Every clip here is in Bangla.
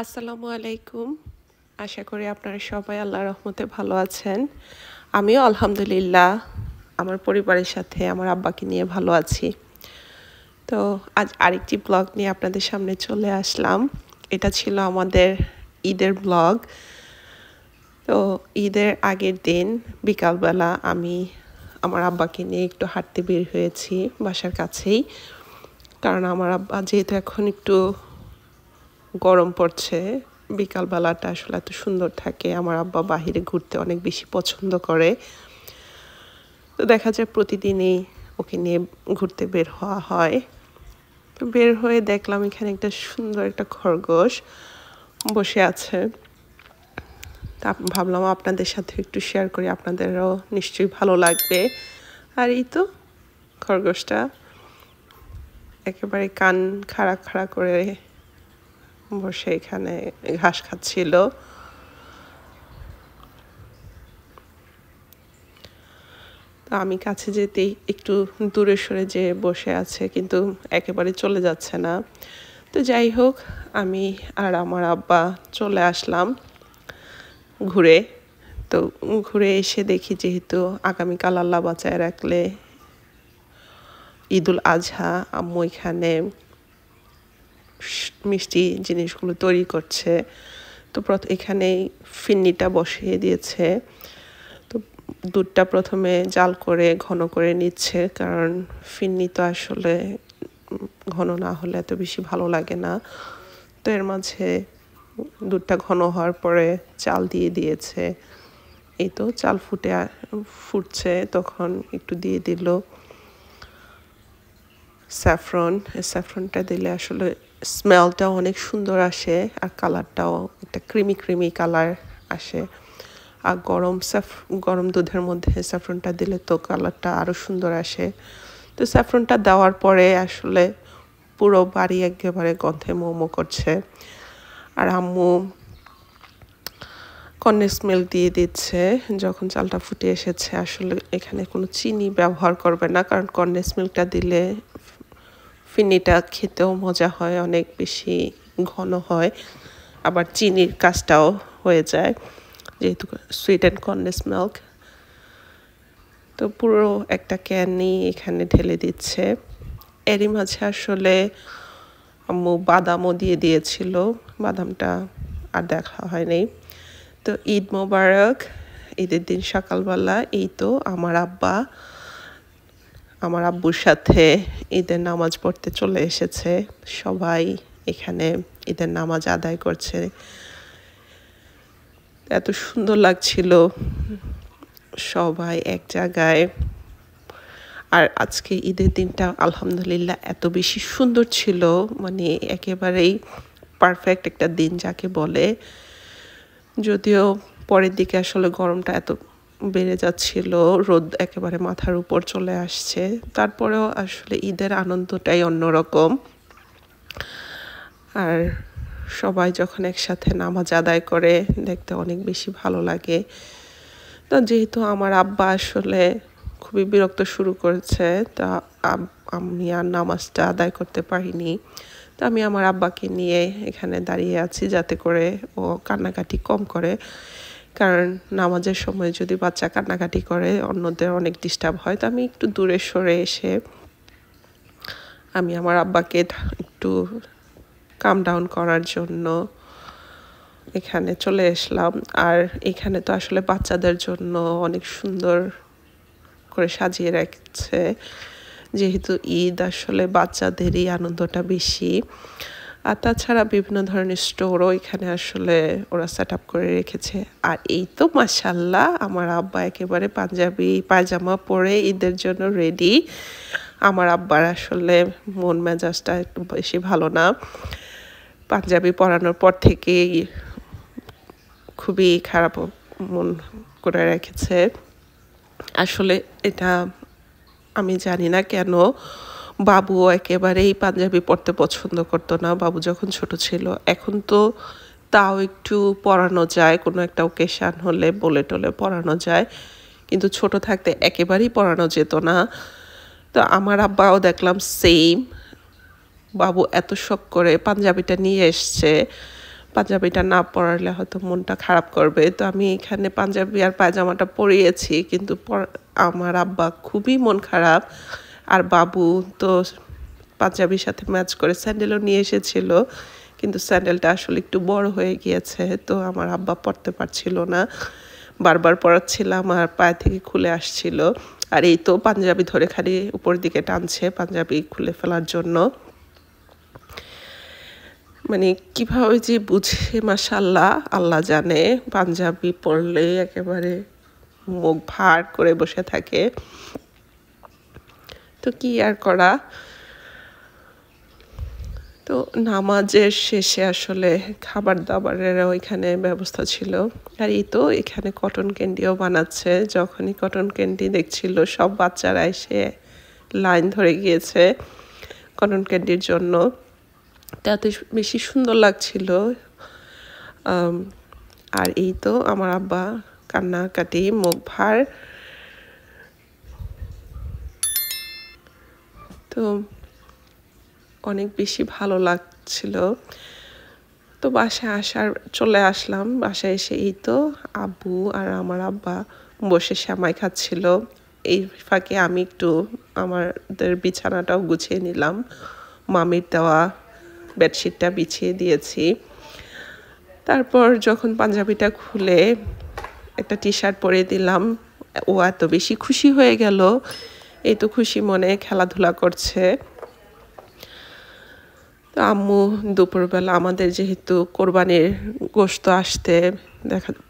আসসালামু আলাইকুম। আশা করি আপনারা সবাই আল্লাহর রহমতে ভালো আছেন। আমিও আলহামদুলিল্লাহ আমার পরিবারের সাথে আমার আব্বাকে নিয়ে ভালো আছি। তো আজ আরেকটি ব্লগ নিয়ে আপনাদের সামনে চলে আসলাম। এটা ছিল আমাদের ঈদের ব্লগ। তো ঈদের আগের দিন বিকালবেলা আমি আমার আব্বাকে নিয়ে একটু হাঁটতে বের হয়েছি বাসার কাছেই। কারণ আমার আব্বা যেহেতু এখন একটু গরম পড়ছে, বিকালবেলাটা আসলে এত সুন্দর থাকে। আমার আব্বা বাহিরে ঘুরতে অনেক বেশি পছন্দ করে। তো দেখা যায় প্রতিদিনই ওকে নিয়ে ঘুরতে বের হওয়া হয়। তো বের হয়ে দেখলাম এখানে একটা সুন্দর একটা খরগোশ বসে আছে। তা ভাবলাম আপনাদের সাথে একটু শেয়ার করি, আপনাদেরও নিশ্চয়ই ভালো লাগবে। আর এই তো খরগোশটা একেবারে কান খাড়া খাড়া করে বসে এখানে ঘাস খাচ্ছিল। তো আমি কাছে যেতেই একটু দূরে সরে যেয়ে বসে আছে, কিন্তু একেবারে চলে যাচ্ছে না। তো যাই হোক, আমি আর আমার আব্বা চলে আসলাম ঘুরে। তো ঘুরে এসে দেখি যেহেতু আগামীকাল আল্লাহ বাঁচায় রাখলে ঈদুল আজহা, আম্মু এখানে মিষ্টি জিনিসগুলো তৈরি করছে। তো এখানেই ফিন্নিটা বসিয়ে দিয়েছে। তো দুধটা প্রথমে জাল করে ঘন করে নিচ্ছে, কারণ ফিন্নি তো আসলে ঘন না হলে এত বেশি ভালো লাগে না। তো এর মাঝে দুধটা ঘন হওয়ার পরে চাল দিয়ে দিয়েছে। এই তো চাল ফুটছে, তখন একটু দিয়ে দিল স্যাফরন। স্যাফরনটা দিলে আসলে স্মেলটাও অনেক সুন্দর আসে, আর কালারটাও একটা ক্রিমি ক্রিমি কালার আসে। আর গরম দুধের মধ্যে স্যাফরনটা দিলে তো কালারটা আরও সুন্দর আসে। তো স্যাফরনটা দেওয়ার পরে আসলে পুরো বাড়ি একেবারে গন্ধে মোমো করছে। আর আম্মু কন্ডেন্স মিল্ক দিয়ে দিচ্ছে যখন চালটা ফুটে এসেছে। আসলে এখানে কোনো চিনি ব্যবহার করবে না, কারণ কন্ডেন্স মিল্কটা দিলে ফিন্নিটা খেতেও মজা হয়, অনেক বেশি ঘন হয়, আবার চিনির কাজটাও হয়ে যায় যেহেতু সুইট অ্যান্ড কন্ডেন্স মিল্ক। তো পুরো একটা ক্যানই এখানে ঢেলে দিচ্ছে। এরই মাঝে আসলে আম্মু বাদামও দিয়ে দিয়েছিল, বাদামটা আর দেখা হয়নি। তো ঈদ মোবারক। ঈদের দিন সকালবেলা এই তো আমার আব্বুর সাথে ঈদের নামাজ পড়তে চলে এসেছে। সবাই এখানে ঈদের নামাজ আদায় করছে। এত সুন্দর লাগছিল সবাই এক জায়গায়। আর আজকে ঈদের দিনটা আলহামদুলিল্লাহ এত বেশি সুন্দর ছিল, মানে একেবারেই পারফেক্ট একটা দিন যাকে বলে। যদিও পরের দিকে আসলে গরমটা এত বেড়ে যাচ্ছিল, রোদ একেবারে মাথার উপর চলে আসছে, তারপরেও আসলে ঈদের আনন্দটাই অন্যরকম। আর সবাই যখন একসাথে নামাজ আদায় করে দেখতে অনেক বেশি ভালো লাগে। তো যেহেতু আমার আব্বা আসলে খুবই বিরক্ত শুরু করেছে, তা আমি আর নামাজটা আদায় করতে পারিনি। তো আমি আমার আব্বাকে নিয়ে এখানে দাঁড়িয়ে আছি যাতে করে ও কান্নাকাটি কম করে, কারণ নামাজের সময় যদি বাচ্চা কান্নাকাটি করে অন্যদের অনেক ডিস্টার্ব হয়। তো আমি একটু দূরে সরে এসে আমি আমার আব্বাকে একটু কাম ডাউন করার জন্য এখানে চলে আসলাম। আর এখানে তো আসলে বাচ্চাদের জন্য অনেক সুন্দর করে সাজিয়ে রাখছে, যেহেতু ঈদ আসলে বাচ্চাদেরই আনন্দটা বেশি। আর তাছাড়া বিভিন্ন ধরনের স্টোরও এখানে আসলে ওরা সেট আপ করে রেখেছে। আর এই তো মাশাআল্লাহ আমার আব্বা একেবারে পাঞ্জাবি পায়জামা পরে ঈদের জন্য রেডি। আমার আব্বার আসলে মন মেজাজটা একটু বেশি ভালো না, পাঞ্জাবি পরানোর পর থেকেই খুবই খারাপ মন করে রেখেছে। আসলে এটা আমি জানি না কেন, বাবুও একেবারেই পাঞ্জাবি পরতে পছন্দ করতো না বাবু যখন ছোট ছিল। এখন তো তাও একটু পরানো যায়, কোনো একটা ওকেশান হলে বলে টলে পরানো যায়, কিন্তু ছোট থাকতে একেবারেই পরানো যেত না। তো আমার আব্বাও দেখলাম সেম, বাবু এত শখ করে পাঞ্জাবিটা নিয়ে এসছে, পাঞ্জাবিটা না পরালে হয়তো মনটা খারাপ করবে। তো আমি এখানে পাঞ্জাবি আর পায়জামাটা পরিয়েছি, কিন্তু আমার আব্বা খুবই মন খারাপ। আর বাবু তো পাঞ্জাবির সাথে ম্যাচ করে স্যান্ডেলও নিয়ে এসেছিল, কিন্তু স্যান্ডেলটা আসলে একটু বড় হয়ে গিয়েছে, তো আমার আব্বা পরতে পারছিল না। বারবার পরাচ্ছিলাম আর পায়ে থেকে খুলে আসছিল। আর এই তো পাঞ্জাবি ধরে খালি উপর দিকে টানছে পাঞ্জাবি খুলে ফেলার জন্য। মানে কিভাবে যে বুঝে মাশাআল্লাহ আল্লাহ জানে, পাঞ্জাবি পরলে একেবারে মুখ ভার করে বসে থাকে। তো কি আর করা। তো নামাজের শেষে আসলে খাবার দাবারের ওইখানে ব্যবস্থা ছিল। আর এই তো এখানে কটন ক্যান্ডিও বানাচ্ছে। যখনই কটন ক্যান্ডি দেখছিল সব বাচ্চারা এসে লাইন ধরে গিয়েছে কটন ক্যান্ডির জন্য। তাতে বেশি সুন্দর লাগছিল। আর এই তো আমার আব্বা কান্নাকাটি মুখ ভার। তো অনেক বেশি ভালো লাগছিল। তো বাসায় চলে আসলাম। বাসায় এসে এই তো আব্বু আর আমার আব্বা বসে সেমাই খাচ্ছিল। এই ফাঁকে আমি একটু আমাদের বিছানাটাও গুছিয়ে নিলাম। মামির দেওয়া বেডশিটটা বিছিয়ে দিয়েছি। তারপর যখন পাঞ্জাবিটা খুলে একটা টি শার্ট পরিয়ে দিলাম, ও এত বেশি খুশি হয়ে গেল। এই তো খুশি মনে খেলাধুলা করছে। তো আম্মু দুপুরবেলা আমাদের যেহেতু কোরবানির গোশত আসতে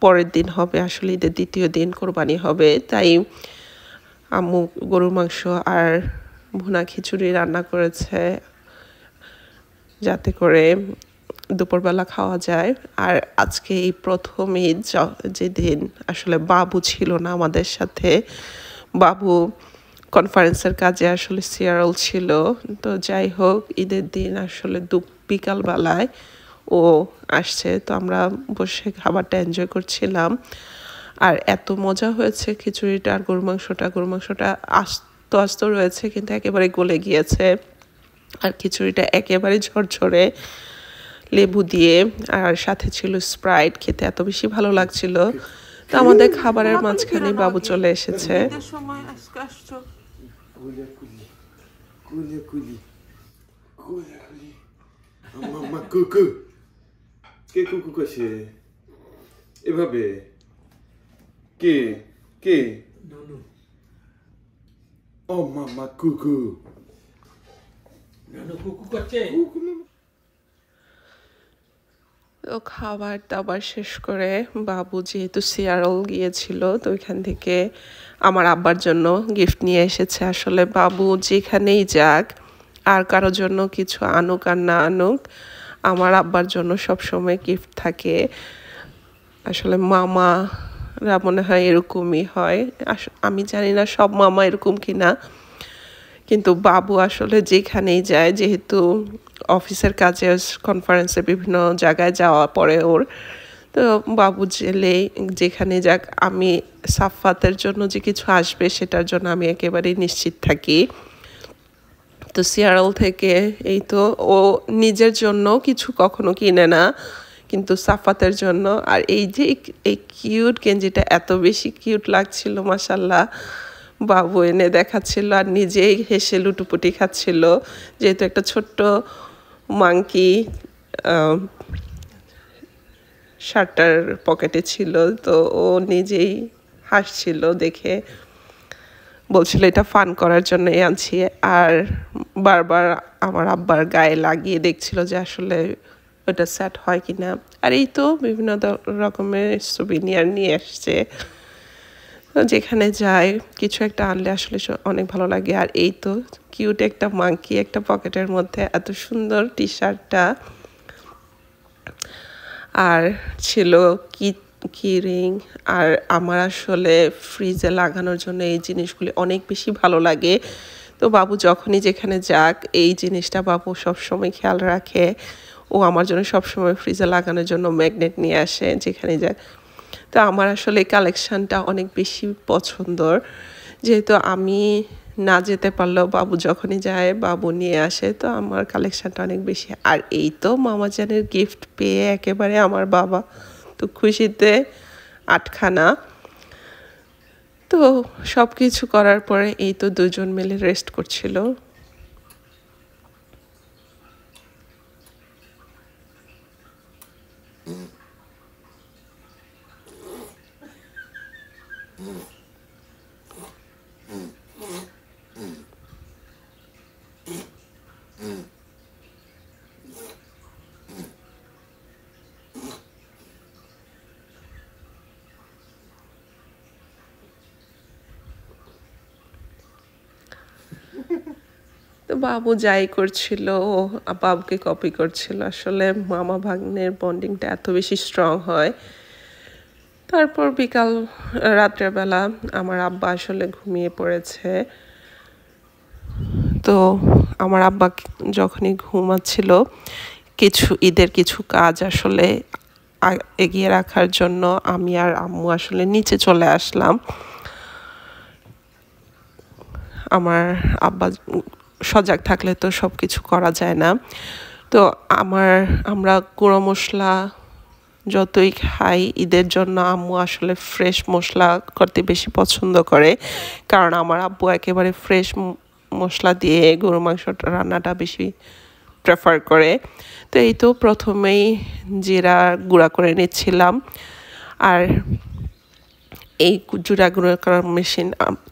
পরের দিন হবে, আসলে ঈদের দ্বিতীয় দিন কোরবানি হবে, তাই আম্মু গরুর মাংস আর ভুনা খিচুড়ি রান্না করেছে যাতে করে দুপুরবেলা খাওয়া যায়। আর আজকে এই প্রথম ঈদ, যেদিন আসলে বাবু ছিল না আমাদের সাথে, বাবু কনফারেন্সের কাজে আসলে সিয়ারল ছিল। তো যাই হোক, ঈদের দিন আসলে বিকালবেলায় ও আসছে, তো আমরা বসে খাবারটা এনজয় করছিলাম। আর এত মজা হয়েছে খিচুড়িটা আর গরু মাংসটা আস্ত আস্ত রয়েছে কিন্তু একেবারে গলে গিয়েছে। আর খিচুড়িটা একেবারে ঝরঝরে লেবু দিয়ে, আর সাথে ছিল স্প্রাইট। খেতে এত বেশি ভালো লাগছিল। তো আমাদের খাবারের মাঝখানে বাবু চলে এসেছে। এভাবে কে কে ও মামা কুকু কুকু করছে। তো খাবার দাবার শেষ করে বাবু যেহেতু সিয়ারল গিয়েছিল, তো ওইখান থেকে আমার আব্বার জন্য গিফট নিয়ে এসেছে। আসলে বাবু যেখানেই যাক, আর কারোর জন্য কিছু আনুক আর না আনুক, আমার আব্বার জন্য সবসময় গিফট থাকে। আসলে মামারা মনে হয় এরকমই হয়। আমি জানি না সব মামা এরকম কিনা, কিন্তু বাবু আসলে যেখানেই যায়, যেহেতু অফিসের কাজে কনফারেন্সে বিভিন্ন জায়গায় যাওয়া পড়ে ওর, তো বাবু যেখানে যাক, আমি সাফাতের জন্য যে কিছু আসবে সেটার জন্য আমি একেবারেই নিশ্চিত থাকি। তো সিয়ারল থেকে এই তো ও নিজের জন্য কিছু কখনো কিনে না, কিন্তু সাফাতের জন্য। আর এই যে এই কিউট গেঞ্জিটা এত বেশি কিউট লাগছিল মাশাল্লাহ। বাবু এনে দেখাচ্ছিল আর নিজেই হেসে লুটুপুটি খাচ্ছিল, যেহেতু একটা ছোট্ট মাংকি শার্টটার পকেটে ছিল। তো ও নিজেই হাসছিল দেখে, বলছিল এটা ফান করার জন্যই আনছি। আর বারবার আমার আব্বার গায়ে লাগিয়ে দেখছিল যে আসলে ওটা সেট হয় কিনা। আর এই তো বিভিন্ন রকমের সুভিনিয়ার নিয়ে আসছে। যেখানে যায় কিছু একটা আনলে আসলে অনেক ভালো লাগে। আর এই তো কিউট একটা মাংকি একটা পকেটের মধ্যে, এত সুন্দর টি শার্টটা। আর ছিল কি রিং। আর আমার আসলে ফ্রিজে লাগানোর জন্য এই জিনিসগুলি অনেক বেশি ভালো লাগে। তো বাবু যখনই যেখানে যাক, এই জিনিসটা বাবু সবসময় খেয়াল রাখে। ও আমার জন্য সবসময় ফ্রিজে লাগানোর জন্য ম্যাগনেট নিয়ে আসে যেখানে যাক। তো আমার আসলে এই কালেকশানটা অনেক বেশি পছন্দর, যেহেতু আমি না যেতে পারলেও বাবু যখনই যায় বাবু নিয়ে আসে, তো আমার কালেকশানটা অনেক বেশি। আর এই তো মামাজানের গিফট পেয়ে একেবারে আমার বাবা তো খুশিতে আটখানা। তো সব কিছু করার পরে এই তো দুজন মিলে রেস্ট করছিল। তো বাবু যাই করছিল ও বাবুকে কপি করছিল। আসলে মামা ভাগ্নের বন্ডিংটা এত বেশি স্ট্রং হয়। তারপর রাত্রেবেলা আমার আব্বা আসলে ঘুমিয়ে পড়েছে। তো আমার আব্বা যখনই ঘুমাচ্ছিল ঈদের কিছু কাজ আসলে এগিয়ে রাখার জন্য আমি আর আম্মু আসলে নিচে চলে আসলাম। আমার আব্বা সজাগ থাকলে তো সব কিছু করা যায় না। তো আমরা গুঁড়ো মশলা যতই খাই, ঈদের জন্য আম্মু আসলে ফ্রেশ মশলা করতে বেশি পছন্দ করে, কারণ আমার আব্বু একেবারে ফ্রেশ মশলা দিয়ে গরু মাংসটা রান্নাটা বেশি প্রেফার করে। তো এই তো প্রথমেই জিরা গুঁড়া করে নিচ্ছিলাম। আর এই জিরা গুঁড়া করার মেশিন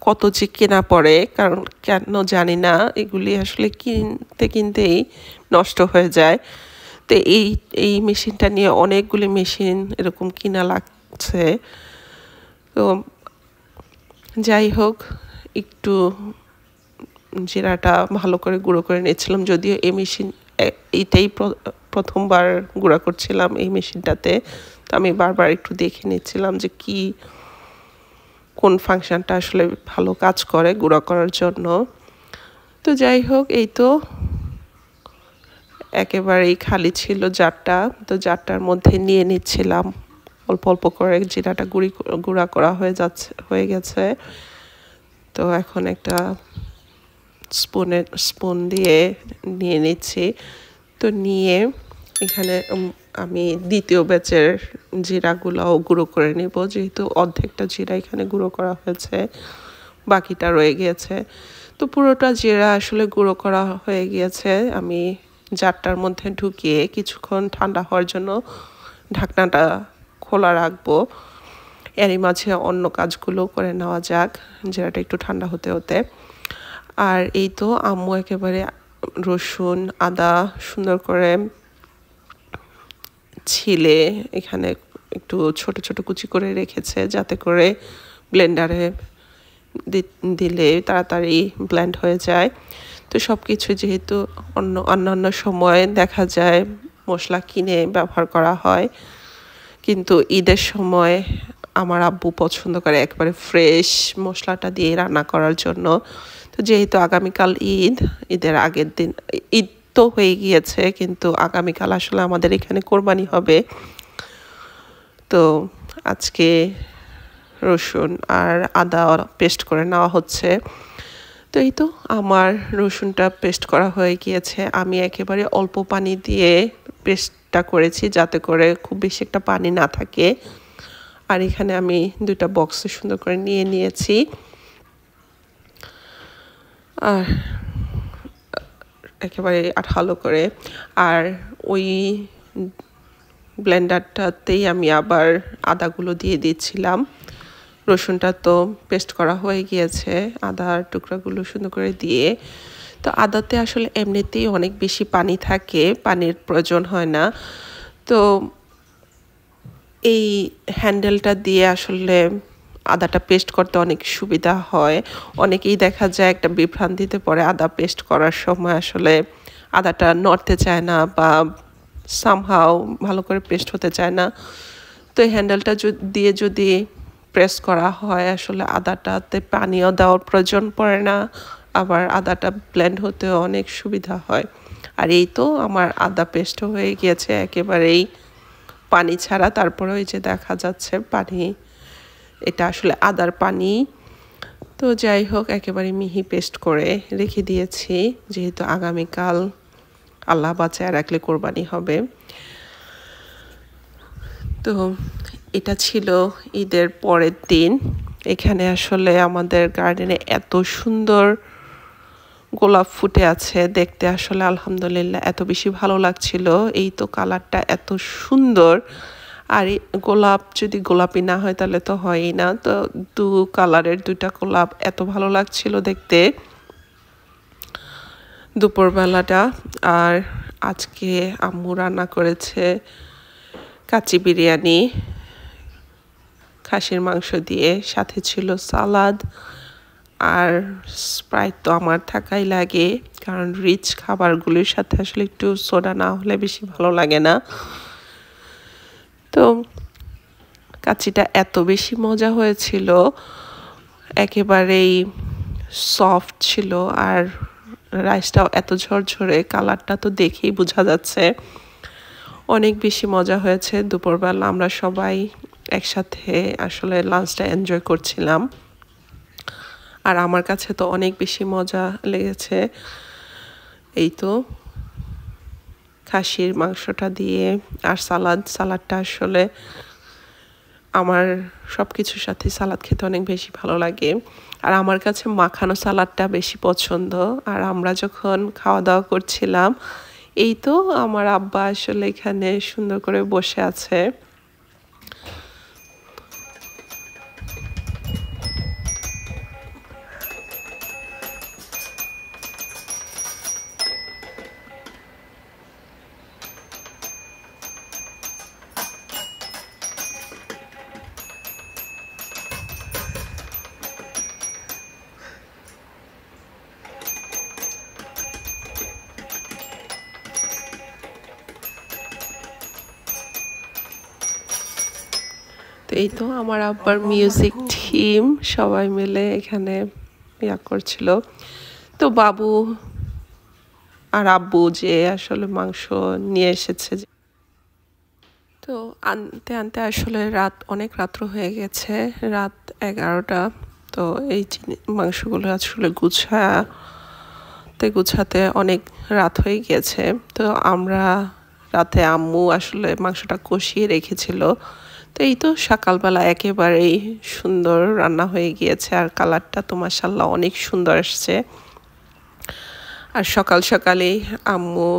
কত যে কেনা পড়ে, কারণ কেন জানি না, এগুলি আসলে কিনতেই নষ্ট হয়ে যায়। তো এই মেশিনটা নিয়ে অনেকগুলি মেশিন এরকম কিনা লাগছে। তো যাই হোক, একটু জিরাটা ভালো করে গুঁড়ো করে নিয়েছিলাম। যদিও এইটাই প্রথমবার গুঁড়া করছিলাম এই মেশিনটাতে। তো আমি বারবার একটু দেখে নিচ্ছিলাম যে কোন ফাংশনটা আসলে ভালো কাজ করে গুঁড়া করার জন্য। তো যাই হোক, এই তো একেবারেই খালি ছিল জারটা। তো জারটার মধ্যে নিয়ে নিচ্ছিলাম অল্প অল্প করে। জিরাটা গুঁড়া করা হয়ে গেছে। তো এখন একটা স্পুন দিয়ে নিয়ে নিচ্ছি। তো নিয়ে এখানে আমি দ্বিতীয় ব্যাচের জিরাগুলোও গুঁড়ো করে নেব, যেহেতু অর্ধেকটা জিরা এখানে গুঁড়ো করা হয়েছে, বাকিটা রয়ে গিয়েছে। তো পুরোটা জিরা আসলে গুঁড়ো করা হয়ে গিয়েছে। আমি জারটার মধ্যে ঢুকিয়ে কিছুক্ষণ ঠান্ডা হওয়ার জন্য ঢাকনাটা খোলা রাখবো। এরই মাঝে অন্য কাজগুলো করে নেওয়া যাক, জিরাটা একটু ঠান্ডা হতে হতে। আর এই তো আম্মু একেবারে রসুন আদা সুন্দর করে ছিলে এখানে একটু ছোট ছোট কুচি করে রেখেছে, যাতে করে ব্লেন্ডারে দিলে তাড়াতাড়ি ব্লেন্ড হয়ে যায়। তো সব কিছু যেহেতু অন্যান্য সময় দেখা যায় মশলা কিনে ব্যবহার করা হয়, কিন্তু ঈদের সময় আমার আব্বু পছন্দ করে একবারে ফ্রেশ মশলাটা দিয়ে রান্না করার জন্য। তো যেহেতু আগামীকাল ঈদের আগের দিন ঈদ তো হয়ে গিয়েছে, কিন্তু আগামীকাল আসলে আমাদের এখানে কোরবানি হবে। তো আজকে রসুন আর আদা পেস্ট করে নেওয়া হচ্ছে। তো এই তো আমার রসুনটা পেস্ট করা হয়ে গিয়েছে। আমি একেবারে অল্প পানি দিয়ে পেস্টটা করেছি, যাতে করে খুব বেশি একটা পানি না থাকে। আর এখানে আমি 2টা বক্সে সুন্দর করে নিয়ে নিয়েছি। আর একেবারে আঠালো করে, আর ওই ব্লেন্ডারটাতেই আমি আবার আদাগুলো দিয়ে দিচ্ছিলাম। রসুনটা তো পেস্ট করা হয়ে গিয়েছে, আদার টুকরাগুলো সুন্দর করে দিয়ে। তো আদাতে আসলে এমনিতেই অনেক বেশি পানি থাকে, পানির প্রয়োজন হয় না। তো এই হ্যান্ডেলটা দিয়ে আসলে আদাটা পেস্ট করতে অনেক সুবিধা হয়। অনেকেই দেখা যায় একটা বিভ্রান্তিতে পড়ে আদা পেস্ট করার সময় আসলে আদাটা নড়তে চায় না বা সামহাও ভালো করে পেস্ট হতে চায় না। তো এই হ্যান্ডেলটা দিয়ে যদি প্রেস করা হয়, আসলে আদাটাতে পানিও দেওয়ার প্রয়োজন পড়ে না, আবার আদাটা ব্লেন্ড হতেও অনেক সুবিধা হয়। আর এই তো আমার আদা পেস্টও হয়ে গিয়েছে একেবারেই পানি ছাড়া। তারপরে ওই যে দেখা যাচ্ছে পানি, এটা আসলে আদার পানি। তো যাই হোক একেবারে মিহি পেস্ট করে রেখে দিয়েছি, যেহেতু আগামীকাল আল্লাহ বাঁচায় রাখলে কোরবানি হবে। তো এটা ছিল ঈদের পরের দিন। এখানে আসলে আমাদের গার্ডেনে এত সুন্দর গোলাপ ফুটে আছে, দেখতে আসলে আলহামদুলিল্লাহ এত বেশি ভালো লাগছিল। এই তো কালারটা এত সুন্দর, আর গোলাপ যদি গোলাপি না হয় তাহলে তো হয়ই না। তো দু কালারের দুইটা গোলাপ এত ভালো লাগছিল দেখতে দুপুরবেলাটা। আর আজকে আম্মু রান্না করেছে কাচ্চি বিরিয়ানি খাসির মাংস দিয়ে, সাথে ছিল সালাদ আর স্প্রাইট। তো আমার থাকাই লাগে, কারণ রিচ খাবারগুলির সাথে আসলে একটু সোডা না হলে বেশি ভালো লাগে না। তো কাচ্চিটা এত বেশি মজা হয়েছিল, একেবারেই সফট ছিল, আর রাইসটাও এত ঝরঝরে, কালারটা তো দেখেই বোঝা যাচ্ছে। অনেক বেশি মজা হয়েছে। দুপুরবেলা আমরা সবাই একসাথে আসলে লাঞ্চটা এনজয় করছিলাম, আর আমার কাছে তো অনেক বেশি মজা লেগেছে। এই তো খাসির মাংসটা দিয়ে আর সালাদটা আসলে আমার সব কিছুর সাথে সালাদ খেতে অনেক বেশি ভালো লাগে, আর আমার কাছে মাখানো সালাদটা বেশি পছন্দ। আর আমরা যখন খাওয়া দাওয়া করছিলাম, এই তো আমার আব্বা আসলে এখানে সুন্দর করে বসে আছে। তো এই তো আমার আব্বার মিউজিক টিম সবাই মিলে এখানে ইয়া করছিল। তো বাবু আর আব্বু যে আসলে মাংস নিয়ে এসেছে, তো আনতে আনতে আসলে অনেক রাত্র হয়ে গেছে, রাত 11টা। তো এই মাংসগুলো আসলে গুছাতে অনেক রাত হয়ে গেছে। তো আমরা রাতে আম্মু আসলে মাংসটা কষিয়ে রেখেছিল। তো এই তো সকালবেলা একেবারেই সুন্দর রান্না হয়ে গিয়েছে, আর কালারটা তো মাশাআল্লাহ অনেক সুন্দর আসছে। আর সকালেই আম্মু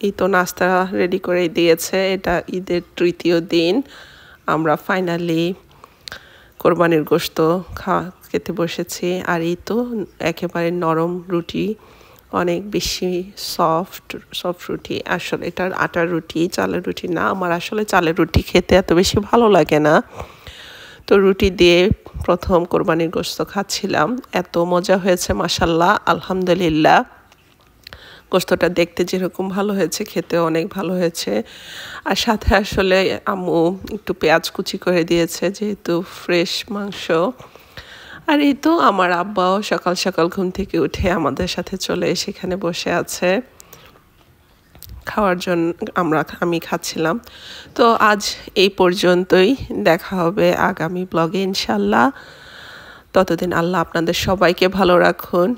এই তো নাস্তা রেডি করে দিয়েছে। এটা ঈদের তৃতীয় দিন, আমরা ফাইনালি কোরবানির গোশত খেতে বসেছি। আর এই তো একেবারে নরম রুটি, অনেক বেশি সফট রুটি। আসলে এটা আটার রুটি, চালের রুটি না। আমার আসলে চালের রুটি খেতে এত বেশি ভালো লাগে না। তো রুটি দিয়ে প্রথম কোরবানির গোশত খাচ্ছিলাম, এত মজা হয়েছে মাশাআল্লাহ, আলহামদুলিল্লাহ। গোশতটা দেখতে যেরকম ভালো হয়েছে, খেতে অনেক ভালো হয়েছে। আর সাথে আসলে আম্মু একটু পেঁয়াজ কুচি করে দিয়েছে, যেহেতু ফ্রেশ মাংস। আর এই তো আমার আব্বাও সকাল ঘুম থেকে উঠে আমাদের সাথে চলে সেখানে বসে আছে খাওয়ার জন্য। আমি খাচ্ছিলাম। তো আজ এই পর্যন্তই, দেখা হবে আগামী ব্লগে ইনশাল্লাহ। ততদিন আল্লাহ আপনাদের সবাইকে ভালো রাখুন।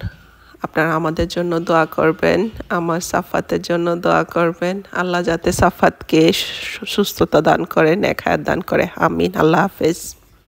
আপনারা আমাদের জন্য দোয়া করবেন, আমার সাফাতের জন্য দোয়া করবেন। আল্লাহ যাতে সাফাতকে সুস্থতা দান করে, নেক হায়াত দান করে। আমিন। আল্লাহ হাফেজ।